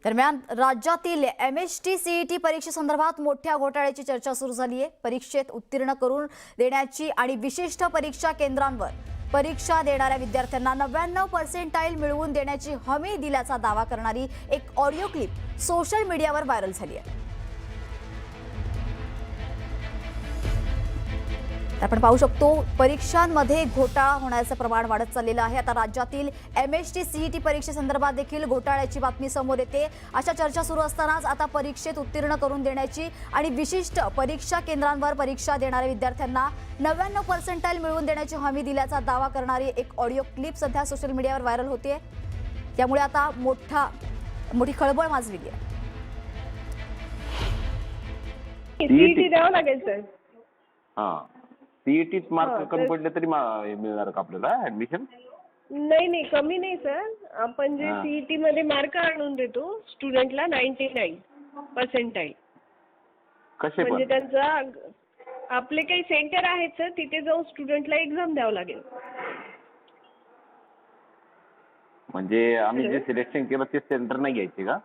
दरम्यान राज्यातील MHT CET परीक्षेसंदर्भात मोठ्या घोटाळ्याची चर्चा सुरू झाली आहे। परीक्षेत उत्तीर्ण करून देण्याची आणि विशिष्ट परीक्षा केंद्रांवर परीक्षा देणाऱ्या विद्यार्थ्यांना 99% मिळवून देण्याची हमी दिल्याचा दावा करणारी एक ऑडिओ क्लिप सोशल मीडियावर व्हायरल झाली आहे। आपण पाहू शकतो परीक्षांमध्ये घोटाळा होण्याचं प्रमाण वाढत चाललेलं आहे। आता राज्यातील MHT CET परीक्षेसंदर्भात देखील घोटाळ्याची बातमी समोर येते। अशा चर्चा सुरू असतानाच आता परीक्षेत उत्तीर्ण करून देण्याची आणि विशिष्ट परीक्षा केंद्रांवर परीक्षा देणाऱ्या विद्यार्थ्यांना 99% मिळवून देण्याची हमी दिल्याचा दावा करणारी एक ऑडिओ क्लिप सध्या सोशल मीडियावर व्हायरल होते। त्यामुळे आता मोठी खळबळ माजलेली आहे। सीईटी द्यावं लागेल सर। हां, सीईटीत मार्क कमी पडले तरी मिळणार का आपल्याला ऍडमिशन? नाही कमी नाही सर, आपण जे सीईटी मध्ये मार्क आणून देतो स्टुडंटला 99% कसे म्हणजे त्यांचा आपले काही सेंटर आहेत सर, तिथे जाऊन स्टुडंटला एक्झाम द्यावं लागेल। म्हणजे आम्ही जे सिलेक्शन केलं ते सेंटर नाही घ्यायचे का?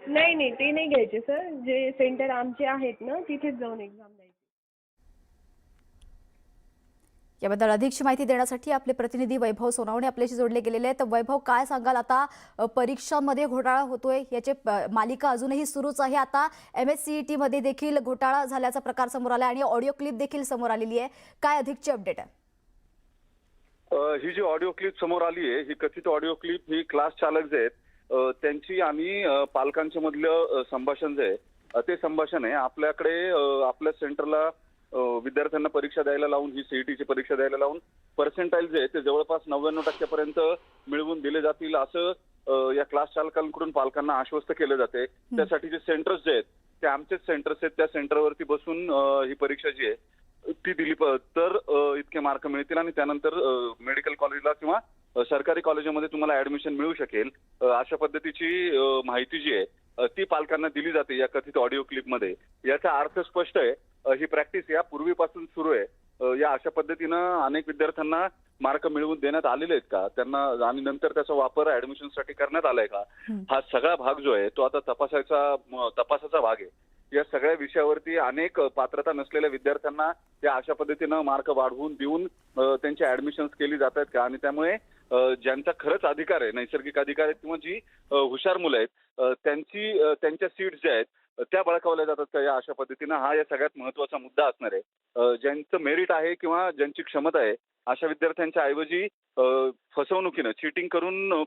नाही ते नाही घ्यायचे सर, जे सेंटर आमचे आहेत ना तिथेच जाऊन एक्झाम द्यायची। याबद्दल अधिकची माहिती देण्यासाठी आपले प्रतिनिधी वैभव सोनावणे आपल्याशी जोडले गेलेले आहेत। तर वैभव, काय सांगाल, आता परीक्षांमध्ये घोटाळा होतोय, याचे मालिका अजूनही सुरूच आहे। आता MHCET मध्ये देखील घोटाळा झाल्याचा प्रकार समोर आला आणि ऑडिओ क्लिप देखील समोर आलेली आहे। काय अधिकची अपडेट आहे? ही जी ऑडिओ क्लिप समोर आली आहे, ही कथित ऑडिओ क्लिप ही क्लास चालक जे आहेत त्यांची आणि पालकांच्या मधलं संभाषण जे आहे ते संभाषण आहे। आपल्याकडे आपल्या सेंटरला विद्यार्थ्यांना परीक्षा द्यायला लावून, ही सीईटीची परीक्षा द्यायला लावून पर्सेंटाईल जे आहे ते जवळपास 99% पर्यंत मिळवून दिले जातील असं या क्लास चालकांकडून पालकांना आश्वस्त केलं जाते। त्यासाठी जे सेंटर्स जे आहेत ते आमचेच सेंटर्स आहेत, त्या सेंटरवरती बसून ही परीक्षा जी आहे ती दिली तर इतके मार्क मिळतील आणि त्यानंतर मेडिकल कॉलेजला किंवा सरकारी कॉलेजमध्ये तुम्हाला ऍडमिशन मिळू शकेल, अशा पद्धतीची माहिती जी आहे ती पालकांना दिली जाते या कथित ऑडिओ क्लिपमध्ये। याचा अर्थ स्पष्ट आहे, ही प्रॅक्टिस या पूर्वीपासून सुरू आहे। या अशा पद्धतीनं अनेक विद्यार्थ्यांना मार्क मिळवून देण्यात आलेले आहेत का त्यांना, आणि नंतर त्याचा वापर ऍडमिशनसाठी करण्यात आलाय का, हा सगळा भाग जो आहे तो आता तपासाचा भाग आहे। या सगळ्या विषयावरती अनेक पात्रता नसलेल्या विद्यार्थ्यांना या अशा पद्धतीनं मार्क वाढवून देऊन त्यांची ऍडमिशन्स केली जात आहेत का, आणि त्यामुळे ज्यांचा खरंच अधिकार आहे, नैसर्गिक अधिकार आहेत किंवा जी हुशार मुलं आहेत त्यांच्या सीट्स ज्या आहेत त्या बळकावल्या जातात का, या अशा पद्धतीनं हा या सगळ्यात महत्वाचा मुद्दा असणार आहे। ज्यांचं मेरिट आहे किंवा ज्यांची क्षमता आहे अशा विद्यार्थ्यांच्या ऐवजी फसवणुकीनं, चिटिंग करून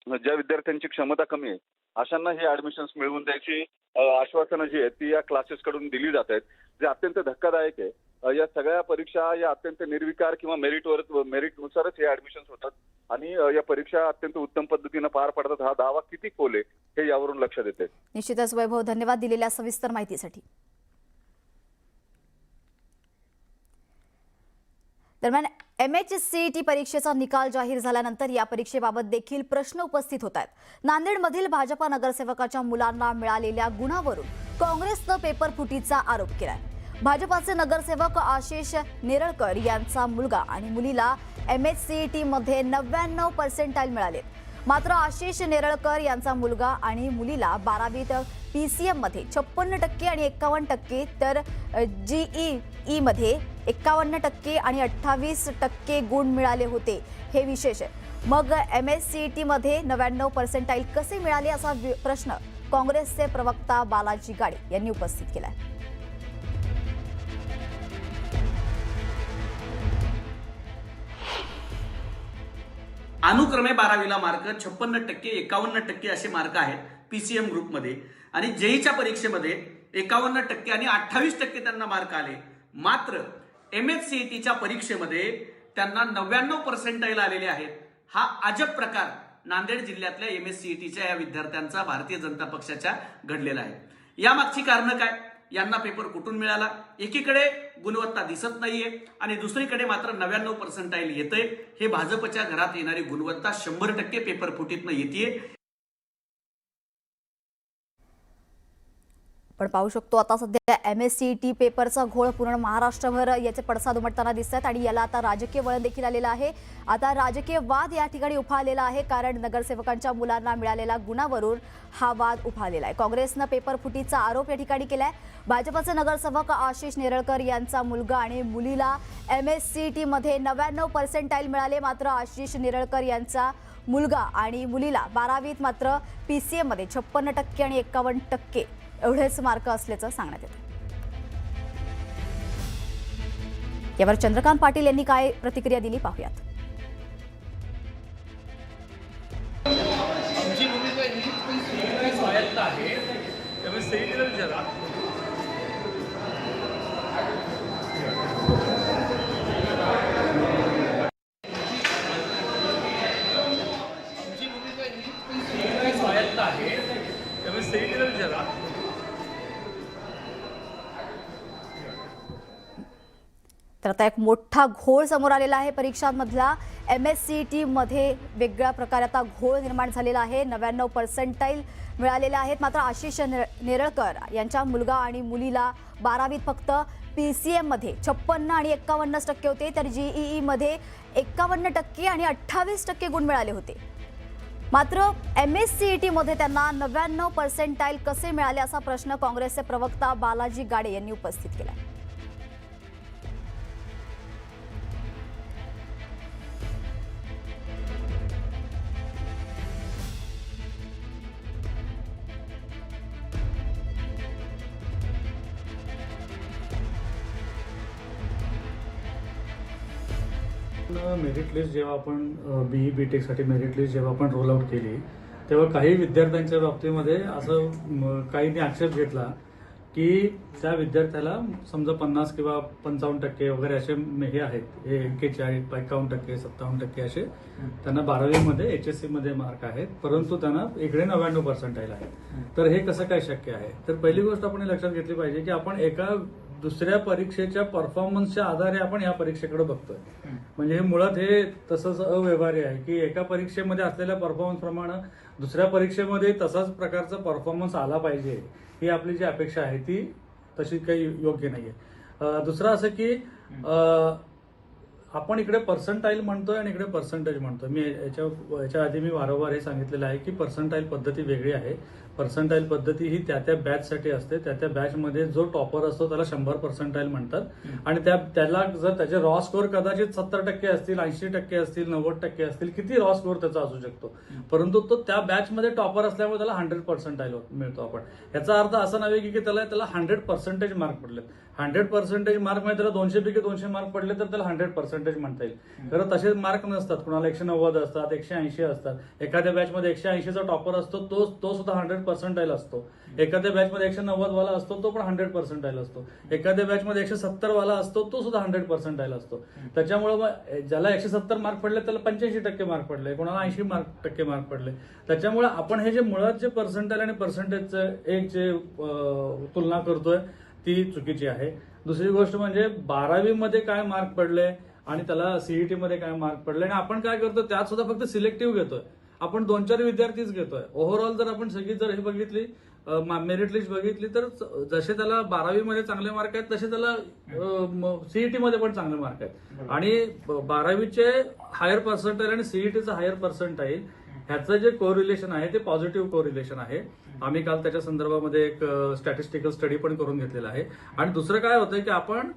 ज्या विद्यार्थ्यांची क्षमता कमी आहे अशांना हे ऍडमिशन्स मिळवून द्यायची आश्वासनं जी आहेत ती या क्लासेस कडून दिली जात आहेत, जे अत्यंत धक्कादायक आहे। या सगळ्या परीक्षा या अत्यंत निर्विकार किंवा मेरिटनुसारच हे ऍडमिशन्स होतात आणि या परीक्षा अत्यंत उत्तम पद्धतीनं पार पडतात। हा दावा किती खोल आहे हे यावरून लक्षात येते। निश्चितच वैभव, धन्यवाद दिलेल्या सविस्तर माहितीसाठी। दरम्यान MHCET परीक्षेचा निकाल जाहीर झाल्यानंतर या परीक्षेबाबत देखील प्रश्न उपस्थित होत आहेत। नांदेडमधील भाजपा नगरसेवकाच्या मुलांना मिळालेल्या गुणावरून काँग्रेसनं पेपर फुटीचा आरोप केलाय। भाजपाचे नगरसेवक आशिष नेरळकर यांचा मुलगा आणि मुलीला MHCET मध्ये 99% मिळाले। मात्र आशिष नेरळकर यांचा मुलगा आणि मुलीला 12वीत PCM मध्ये 56% आणि 51%, तर GEE मध्ये 51% आणि 28% गुण मिळाले होते। हे विशेष आहे। मग MHCET मध्ये 99% कसे मिळाले असा प्रश्न काँग्रेसचे प्रवक्ता बालाजी गाडे यांनी उपस्थित केला। अनुक्रमे 12वीला मार्क 56%, 51% असे मार्क आहेत PCM ग्रुपमध्ये, आणि जेईच्या परीक्षेमध्ये 51% आणि 28% त्यांना मार्क आले। मात्र MHCETच्या परीक्षेमध्ये त्यांना 99% आलेले आहेत। हा अजब प्रकार नांदेड जिल्ह्यातल्या MHCETच्या या विद्यार्थ्यांचा भारतीय जनता पक्षाच्या घडलेला आहे। यामागची कारणं काय, यांना पेपर कुठून मिळाला? एकीकडे गुणवत्ता दिसत नाहीये आणि दुसरीकडे मात्र 99% येतंय। हे भाजपच्या घरात येणारी गुणवत्ता 100% पेपर फुटीतनं येते। पण पाहू शकतो आता सध्या MSCET पेपरचा घोळ पूर्ण महाराष्ट्रभर याचे पडसाद उमटताना दिसत आहेत आणि याला आता राजकीय वळण देखील आलेलं आहे. आता राजकीय वाद या ठिकाणी उफाळलेला आहे, कारण नगरसेवकांच्या मुलांना मिळालेल्या गुणावरून हा वाद उफाळलेला आहे. काँग्रेसनं पेपर फुटीचा आरोप या ठिकाणी केलाय. भाजपचे नगरसेवक आशिष नेरळकर यांचा मुलगा आणि मुलीला MSCET मध्ये 99% मिळाले, मात्र आशिष नेरळकर यांचा मुलगा आणि मुलीला 12वीत मात्र PCM मध्ये 56% आणि 51% एवढेच मार्क असल्याचं सांगण्यात येतं. यावर चंद्रकांत पाटील यांनी काय प्रतिक्रिया दिली पाहूयात. आमची भूमिका ही पण स्वायत्त आहे, त्यामुळे सेईला विचारा. आमची भूमिका ही पण स्वायत्त आहे, त्यामुळे सेईला विचारा. तर आता एक मोठा घोळ समोर आलेला आहे परीक्षांमधला. MSCET मध्ये वेगळ्या प्रकारे आता घोळ निर्माण झालेला आहे. 99% मिळालेले आहेत, मात्र आशिष नेरळकर यांच्या मुलगा आणि मुलीला 12वीत फक्त PCM मध्ये 56 आणि 51% होते, तर GEE मध्ये 51% आणि 28% गुण मिळाले होते. मात्र MSCET मध्ये त्यांना 99% कसे मिळाले असा प्रश्न काँग्रेसचे प्रवक्ता बालाजी गाडे यांनी उपस्थित केला. मेरिट लिस्ट जेव्हा आपण BE BTechसाठी मेरिट लिस्ट जेव्हा आपण रोल आउट केली, तेव्हा काही विद्यार्थ्यांच्या बाबतीमध्ये असं काहींनी आक्षेप घेतला की त्या विद्यार्थ्याला समजा 50 किंवा 55% वगैरे असे हे आहेत, हे 41, 51%, 57% असे त्यांना 12वीमध्ये HSC मध्ये मार्क आहेत, परंतु त्यांना इकडे 99% आहे. तर हे कसं काय शक्य आहे? तर पहिली गोष्ट आपण हे लक्षात घेतली पाहिजे की आपण एका दुसऱ्या परीक्षेच्या परफॉर्मन्सच्या आधारे आपण या परीक्षेकडे बघतोय. म्हणजे हे मुळात हे तसंच अव्यवहार्य आहे की एका परीक्षेमध्ये असलेल्या परफॉर्मन्स प्रमाणे दुसऱ्या परीक्षेमध्ये तसाच प्रकारचा परफॉर्मन्स आला पाहिजे, ही आपली जी अपेक्षा आहे ती तशी काही योग्य नाहीये. दुसरं असं की आपण इकडे पर्सेंटाईल म्हणतोय आणि इकडे पर्सेंटेज म्हणतोय. मी याच्या आधी मी वारंवार हे सांगितलेलं आहे की पर्सेंटाईल पद्धती वेगळी आहे. पर्सेंटाईल पद्धती ही त्या बॅचसाठी असते. त्या बॅचमध्ये जो टॉपर असतो त्याला 100 पर्सेंटाईल म्हणतात, आणि त्याला जर त्याचे रॉ स्कोअर कदाचित 70% असतील, 80% असतील, 90% असतील, किती रॉ स्कोअर त्याचा असू शकतो, परंतु तो त्या बॅचमध्ये टॉपर असल्यामुळे त्याला 100 पर्सेंटाईल मिळतो. आपण याचा अर्थ असा नव्हे की त्याला 100% मार्क पडले. 100% मार्क म्हणजे त्याला 200 पैकी 200 मार्क पडले तर त्याला 100% म्हणता येईल. खरं तसे मार्क नसतात. कुणाला 190 असतात, 180 असतात. एखाद्या बॅचमध्ये 180चा टॉपर असतो, तो सुद्धा 100% असतो. एखाद्या बॅचमध्ये 190 वाला असतो, तो पण 100% असतो. एखाद्या बॅचमध्ये 170 वाला असतो, तो सुद्धा 100% असतो. त्याच्यामुळे ज्याला 170 मार्क पडले त्याला 85% मार्क पडले, कोणाला 80% मार्क पडले. त्याच्यामुळे आपण हे जे मुळात जे पर्सेंटाईल आणि पर्सेंटेजचं एक जे तुलना करतोय ती चुकीची आहे. दुसरी गोष्ट म्हणजे 12वीमध्ये काय मार्क पडले आणि त्याला CET मध्ये काय मार्क पडले, आणि आपण काय करतो त्यात सुद्धा फक्त सिलेक्टिव्ह घेतोय. आपण 2-4 विद्यार्थीच घेतोय. ओव्हरऑल जर आपण सगळी जर हे बघितली मेरिट लिस्ट बघितली तर जसे त्याला 12वीमध्ये चांगले मार्क आहेत तसे त्याला CET मध्ये पण चांगले मार्क आहेत. आणि 12वीचे हायर पर्सेंटाईल आणि CETचं हायर पर्सेंटाईल ह्याचं जे कोरिलेशन आहे ते पॉझिटिव्ह कोरिलेशन आहे. आम्ही काल त्याच्या संदर्भामध्ये एक स्टॅटिस्टिकल स्टडी पण करून घेतलेला आहे. आणि दुसरं काय होतंय की आपण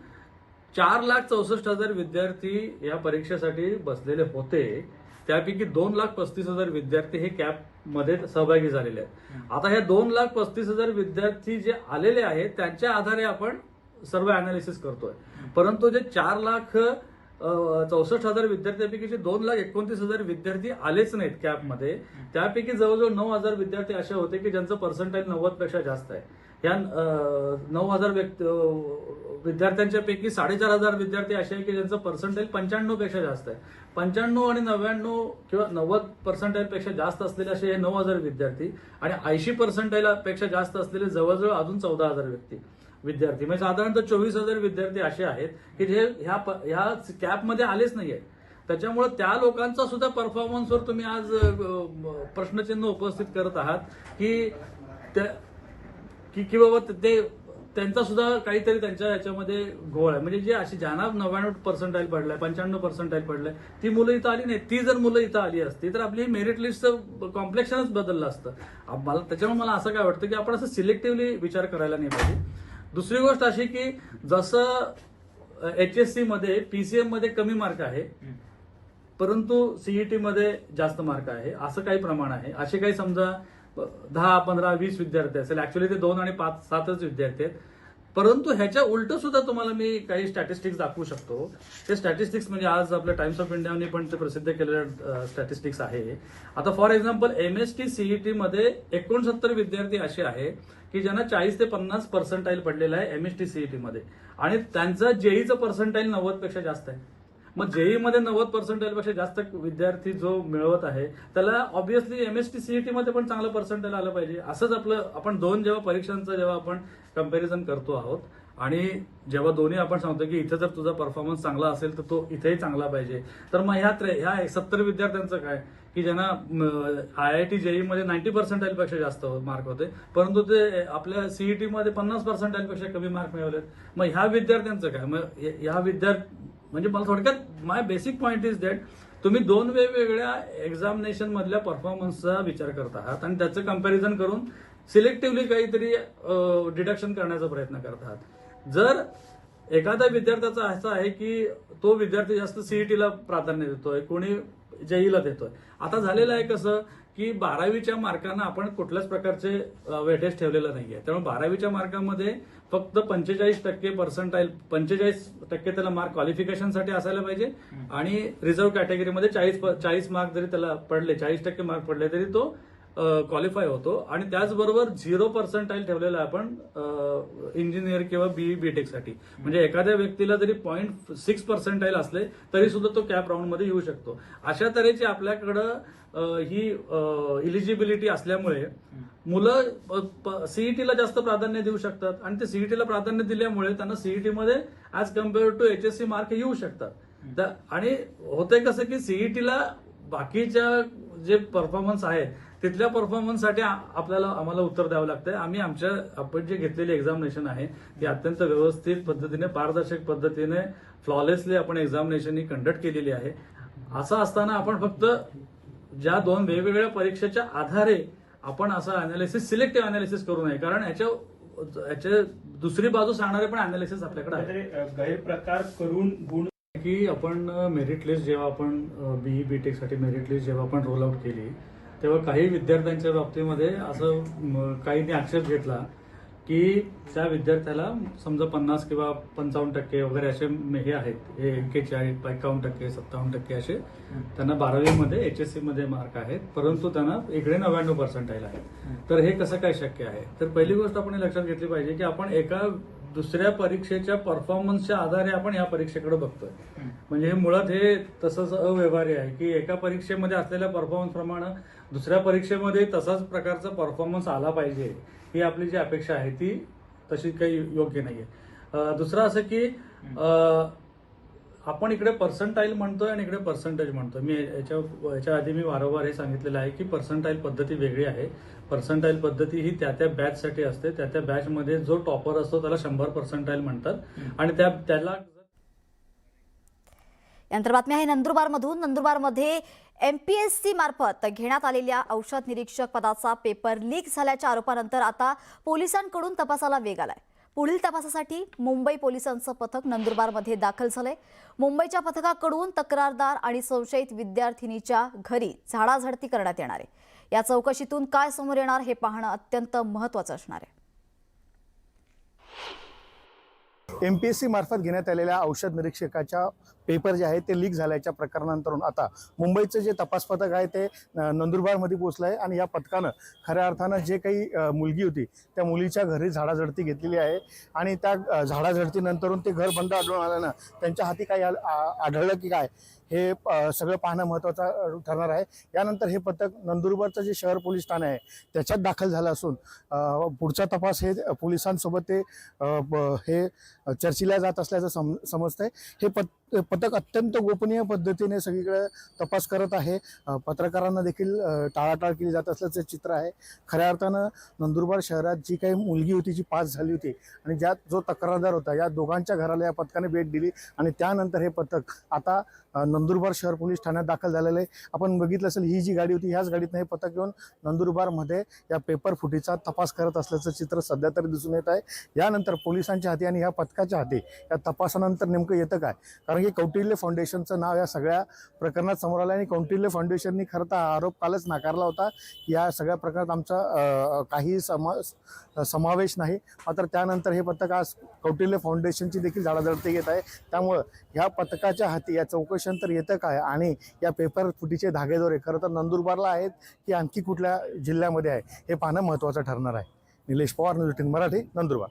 4,64,000 विद्यार्थी या परीक्षेसाठी बसलेले होते, त्यापैकी 2,35,000 विद्यार्थी हे कॅप मध्ये सहभागी झालेले आहेत. आता हे 2,35,000 विद्यार्थी जे आलेले आहेत त्यांच्या आधारे आपण सर्व अनालिसिस करतोय. परंतु जे 4,64,000 विद्यार्थ्यांपैकी जे 2,29,000 विद्यार्थी आलेच नाहीत कॅपमध्ये, त्यापैकी जवळजवळ 9,000 विद्यार्थी असे होते की ज्यांचं पर्सेंटाईल 90 पेक्षा जास्त आहे. या 9,000 विद्यार्थ्यांच्या पैकी 4,500 विद्यार्थी असे आहे की ज्यांचं पर्सेंटाईल 95 पेक्षा जास्त आहे. 95 आणि 99 किंवा 90% पेक्षा जास्त असलेले असे हे 9,000 विद्यार्थी, आणि 80% पेक्षा जास्त असलेले जवळजवळ अजून 14,000 विद्यार्थी, म्हणजे साधारणतः 24,000 विद्यार्थी असे आहेत की जे ह्या कॅपमध्ये आलेच नाहीयेत. त्याच्यामुळे त्या लोकांचा सुद्धा परफॉर्मन्सवर तुम्ही आज प्रश्नचिन्ह उपस्थित करत आहात की की बाबा ते त्यांचा सुद्धा काहीतरी त्यांच्या याच्यामध्ये घोळ आहे. म्हणजे जे अशी ज्यांना 99% पडलाय, 95% पडलाय, ती मुलं इथं आली नाही. ती जर मुलं इथं आली असती तर आपली मेरिट लिस्टचं कॉम्प्लेक्शनच बदललं असतं. त्याच्यामुळे मला असं काय वाटतं की आपण असं सिलेक्टिव्हली विचार करायला नाही पाहिजे. दुसरी गोष्ट अशी की जसं HSC मध्ये PCM मध्ये कमी मार्क आहे, परंतु CET मध्ये जास्त मार्क आहे, असं काही प्रमाण आहे. असे काही समजा 10, 15, 20 विद्यार्थी असेल, ऍक्च्युअली ते 2 आणि 5, 7च विद्यार्थी आहेत. परंतु ह्याच्या उलट सुद्धा तुम्हाला मी काही स्टॅटिस्टिक्स दाखवू शकतो. ते स्टॅटिस्टिक्स म्हणजे आज आपल्या टाइम्स ऑफ इंडियाने पण ते प्रसिद्ध केलेलं स्टॅटिस्टिक्स आहे. आता फॉर एक्झाम्पल MST CET मध्ये 69 विद्यार्थी असे आहे की ज्यांना 40 ते 50% पडलेलं आहे MST CET मध्ये, आणि त्यांचं JEEचं पर्सेंटाईल 90 पेक्षा जास्त आहे. मग JEE मध्ये 90% पेक्षा जास्त विद्यार्थी जो मिळवत आहे त्याला ऑब्व्हियसली MST CET मध्ये पण चांगलं पर्सेंटाईल आलं पाहिजे. असंच आपण दोन जेव्हा परीक्षांचं जेव्हा आपण कंपॅरिझन करतो आहोत आणि जेव्हा दोन्ही आपण सांगतो की इथं जर तुझा परफॉर्मन्स चांगला असेल तर तो इथेही चांगला पाहिजे, तर मग ह्या 70 विद्यार्थ्यांचं काय की ज्यांना IIT JEE मध्ये 90% पेक्षा जास्त मार्क होते, परंतु ते आपल्या CET मध्ये 50% पेक्षा कमी मार्क मिळवलेत. मग ह्या विद्यार्थ्यांचं काय? मग ह्या म्हणजे मला थोडक्यात माय बेसिक पॉईंट इज दॅट तुम्ही दोन वेगवेगळ्या एक्झामिनेशन मधल्या परफॉर्मन्सचा विचार करत आहात आणि त्याचं कंपॅरिझन करून सिलेक्टिव्हली काहीतरी डिडक्शन करण्याचा प्रयत्न करत आहात. जर एखाद्या विद्यार्थ्याचा असं आहे की तो विद्यार्थी जास्त CETला प्राधान्य देतोय, कोणी JEEला देतोय. आता झालेलं आहे कसं की 12वीच्या मार्कांना आपण कुठल्याच प्रकारचे वेटेज ठेवलेलं नाहीये. त्यामुळे 12वीच्या मार्कामध्ये फक्त 45% पर्सेंटाईल, 45% त्याला मार्क क्वालिफिकेशनसाठी असायला पाहिजे, आणि रिझर्व्ह कॅटेगरीमध्ये 40 मार्क जरी त्याला पडले, 40% मार्क पडले तरी तो क्वालिफाय होतो. आणि त्याचबरोबर 0% ठेवलेला आपण इंजिनियर किंवा BE BTech साठी. म्हणजे एखाद्या व्यक्तीला जरी 0.6% असले तरी सुद्धा तो कॅप राऊंड मध्ये येऊ शकतो. अशा तऱ्हेची आपल्याकडं ही इलिजिबिलिटी असल्यामुळे मुलं CETला जास्त प्राधान्य देऊ शकतात, आणि ते CETला प्राधान्य दिल्यामुळे त्यांना CET मध्ये as compared to HSC mark येऊ शकतात. आणि होतंय कसं की CETला बाकीच्या जे परफॉर्मन्स आहे तिथल्या परफॉर्मन्ससाठी आम्हाला उत्तर द्यावं लागतंय. आपण जे घेतलेली एक्झामिनेशन आहे ती अत्यंत व्यवस्थित पद्धतीने, पारदर्शक पद्धतीने, फ्लॉलेसली आपण एक्झामिनेशन ही कंडक्ट केलेली आहे. असं असताना आपण फक्त ज्या दोन वेगवेगळ्या परीक्षेच्या आधारे आपण असं अनालिसिस, सिलेक्टिव्ह अनालिसिस करू नये, कारण याच्या दुसरी बाजू सांगणारे पण अनालिसिस आपल्याकडे आहे. गैरप्रकार करून गुण की आपण मेरिट लिस्ट जेव्हा आपण BE BTech साठी मेरिट लिस्ट जेव्हा आपण रोल आउट केली तेव्हा काही विद्यार्थ्यांच्या बाबतीमध्ये असं काहींनी आक्षेप घेतला की त्या विद्यार्थ्याला समजा 50 किंवा 55% वगैरे असे हे आहेत, 41, 51%, 57% असे त्यांना 12वीमध्ये HSC मध्ये मार्क आहेत, परंतु त्यांना इकडे 99% आहे. तर हे कसं काय शक्य आहे? तर पहिली गोष्ट आपण लक्षात घेतली पाहिजे की आपण एका दुसऱ्या परीक्षेच्या परफॉर्मन्सच्या आधारे आपण या परीक्षेकडे बघतोय. म्हणजे हे मुळात हे तसंच अव्यवहार्य आहे की एका परीक्षेमध्ये असलेल्या परफॉर्मन्स प्रमाणे दुसऱ्या परीक्षेमध्ये तसाच प्रकारचा परफॉर्मन्स आला पाहिजे ही आपली जी अपेक्षा आहे ती तशी काही योग्य नाहीये. दुसरं असं की आपण इकडे पर्सेंटाईल म्हणतोय आणि इकडे पर्सेंटेज म्हणतोय. मी याच्या आधी मी वारंवार हे सांगितलेलं आहे की पर्सेंटाईल पद्धती वेगळी आहे. पर्सेंटाईल पद्धती ही त्या बॅचसाठी असते. त्या बॅचमध्ये जो टॉपर असतो त्याला 100 पर्सेंटाईल म्हणतात, आणि त्याला यानंतर बातमी आहे नंदुरबारमधून. नंदुरबारमध्ये MPSC मार्फत घेण्यात आलेल्या औषध निरीक्षक पदाचा पेपर लीक झाल्याच्या आरोपानंतर आता पोलिसांकडून तपासाला वेग आलाय. पुढील तपासासाठी मुंबई पोलिसांचं पथक नंदुरबारमध्ये दाखल झालंय. मुंबईच्या पथकाकडून तक्रारदार आणि संशयित विद्यार्थिनीच्या घरी झाडाझडती करण्यात येणार आहे. या चौकशीतून काय समोर येणार हे पाहणं अत्यंत महत्त्वाचं असणार आहे. MPSC मार्फत घेण्यात आलेल्या औषध निरीक्षकाच्या पेपर जे आहे ते लीक झाल्याच्या प्रकरणानंतरून आता मुंबईचं जे तपास पथक आहे ते नंदुरबारमध्ये पोहोचलं आहे, आणि या पथकानं खऱ्या अर्थानं जे काही मुलगी होती त्या मुलीच्या घरी झाडाझडती घेतलेली आहे, आणि त्या झाडाझडतीनंतरून ते घर बंद आढळून आल्यानं त्यांच्या हाती काय आढळलं की काय हे सगळं पाहणं महत्त्वाचं ठरणार आहे. यानंतर हे पथक नंदुरबारचं जे शहर पोलीस ठाणे आहे त्याच्यात दाखल झालं असून पुढचा तपास हे पोलिसांसोबत ते हे चर्चेला जात असल्याचं समजतंय. हे पथक अत्यंत गोपनीय पद्धतीने सगळीकडे तपास करत आहे. पत्रकारांना देखील टाळाटाळ केली जात असल्याचं चित्र आहे. खऱ्या अर्थानं नंदुरबार शहरात जी काही मुलगी होती जी पास झाली होती आणि ज्यात जो तक्रारदार होता या दोघांच्या घराला या पथकाने भेट दिली आणि त्यानंतर हे पथक आता नंदुरबार शहर पोलीस ठाण्यात दाखल झालेलं आहे. आपण बघितलं असेल ही जी गाडी होती ह्याच गाडीतनं हे पथक येऊन नंदुरबारमध्ये या पेपर फुटीचा तपास करत असल्याचं चित्र सध्या तरी दिसून येत आहे. यानंतर पोलिसांच्या हाती आणि ह्या पथकाच्या हाती या तपासानंतर नेमकं येतं काय, कारण की कौटिल्य फाउंडेशनचं नाव या सगळ्या प्रकरणात समोर आलं आणि कौटिल्य फाउंडेशननी खरं तर हा आरोप कालच नाकारला होता. या सगळ्या प्रकरणात आमचा काही समावेश नाही. मात्र त्यानंतर हे पथक आज कौटिल्य फाउंडेशनची देखील झाडाझडती घेत आहे. त्यामुळं ह्या पथकाच्या हाती या चौकशीनंतर येतं काय आणि या पेपर फुटीचे धागेदोरे खरं तर नंदुरबारला आहेत की आणखी कुठल्या जिल्ह्यामध्ये आहे हे पाहणं महत्त्वाचं ठरणार आहे. निलेश पवार, न्यूज 18 मराठी, नंदुरबार.